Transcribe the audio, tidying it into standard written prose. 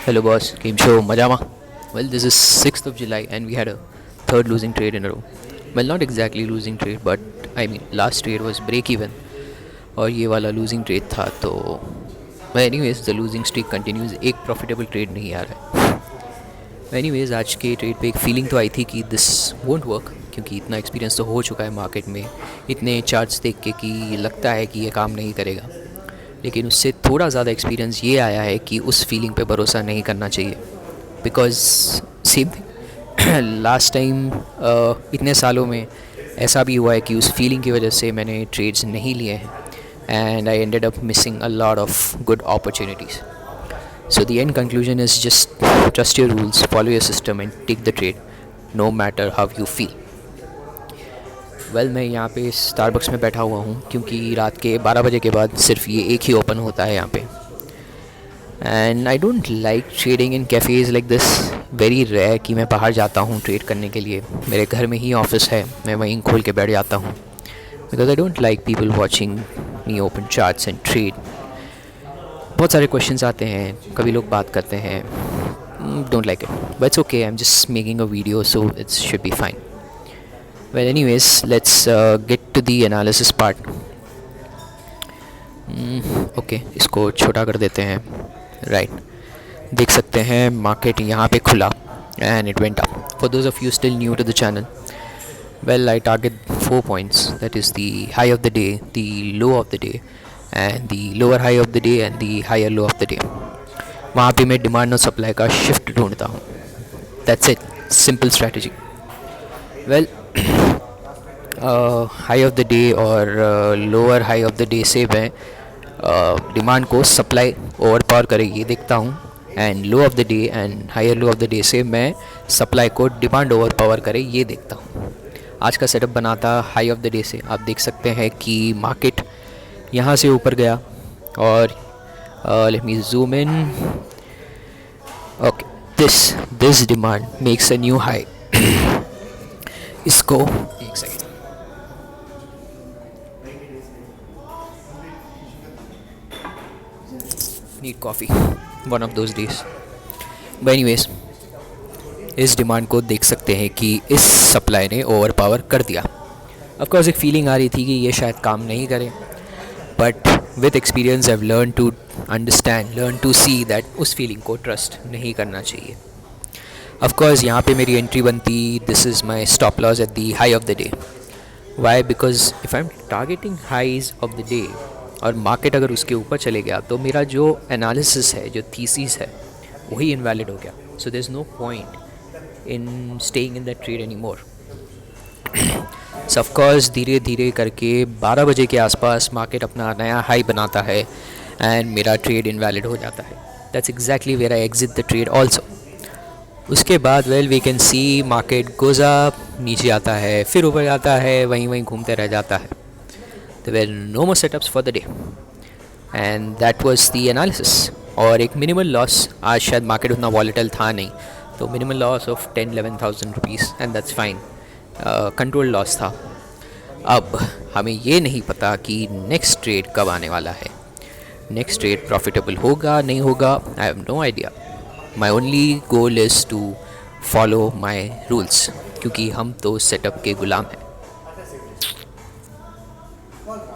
Hello boss, game show Majama. Well, this is 6th of July and we had a third losing trade in a row. Well, not exactly losing trade, but I mean last trade was break even और ये वाला losing trade था तो well, anyways the losing streak continues. एक profitable trade नहीं आ रहा है. Anyways आज के trade पे एक feeling तो आई थी कि this won't work क्योंकि इतना experience तो हो चुका है मार्केट में इतने चार्ट्स देख के कि लगता है कि ये काम नहीं करेगा. लेकिन उससे थोड़ा ज़्यादा एक्सपीरियंस ये आया है कि उस फीलिंग पे भरोसा नहीं करना चाहिए because same thing last time इतने सालों में ऐसा भी हुआ है कि उस फीलिंग की वजह से मैंने ट्रेड्स नहीं लिए हैं and I ended up missing a lot of good opportunities. So the end conclusion is just trust your rules, follow your system and take the trade no matter how you feel. Well मैं यहाँ पे Starbucks में बैठा हुआ हूँ क्योंकि रात के 12 बजे के बाद सिर्फ ये एक ही ओपन होता है यहाँ पे. And I don't like trading in cafes like this. Very rare कि मैं बाहर जाता हूँ ट्रेड करने के लिए. मेरे घर में ही ऑफिस है, मैं वहीं खोल के बैठ जाता हूँ because I don't like people watching me open charts and trade. बहुत सारे क्वेश्चंस आते हैं, कभी लोग बात करते हैं, don't like it but it's okay. I am just making a video so it's should be fine. Well, anyways, let's get to the analysis part. Okay, इसको छोटा कर देते हैं. Right. देख सकते हैं मार्केट यहाँ पे खुला and it went up. For those of you still new to the channel, well, I target 4 points. That is the high of the day, the low of the day, and the lower high of the day and the higher low of the day. वहाँ पे मैं demand और supply का shift ढूंढता हूँ. That's it. Simple strategy. Well, high of the day और lower high of the day से मैं डिमांड को सप्लाई ओवर पावर करे ये देखता हूँ and low of the day and higher low of the day से मैं सप्लाई को डिमांड ओवर पावर करे ये देखता हूँ. आज का सेटअप बना था हाई ऑफ द डे से. आप देख सकते हैं कि मार्केट यहाँ से ऊपर गया और let me zoom in. Okay, this demand makes a new high. इसको एक second, need coffee, one of those days. But anyways इस डिमांड को देख सकते हैं कि इस सप्लाई ने ओवर पावर कर दिया. ऑफकोर्स एक फीलिंग आ रही थी कि ये शायद काम नहीं करे but with experience I have learn to understand, learn to see that उस फीलिंग को ट्रस्ट नहीं करना चाहिए. ऑफकोर्स यहाँ पे मेरी एंट्री बनती. This is my stop loss at the high of the day. Why? Because if I am targeting highs of the day और मार्केट अगर उसके ऊपर चले गया तो मेरा जो एनालिसिस है, जो थीसिस है, वही इनवैलिड हो गया. So there is no point in staying in that trade any more. So of course धीरे धीरे करके 12 बजे के आसपास मार्केट अपना नया हाई बनाता है एंड मेरा ट्रेड इनवैलिड हो जाता है. That's exactly where I exit the trade also. उसके बाद well we can see market goes up, नीचे आता है, फिर ऊपर जाता है, वहीं घूमते रह जाता है. There were no more setups for the day and that was the analysis. और एक मिनिमल लॉस, आज शायद मार्केट उतना वॉलेटाइल था नहीं तो minimal loss of 10-11,000 rupees and that's fine. Control loss था. अब हमें ये नहीं पता कि नेक्स्ट ट्रेड कब आने वाला है. नेक्स्ट ट्रेड प्रॉफिटेबल होगा नहीं होगा, I have no idea. My only goal is to follow my rules क्योंकि हम तो सेटअप के गुलाम हैं.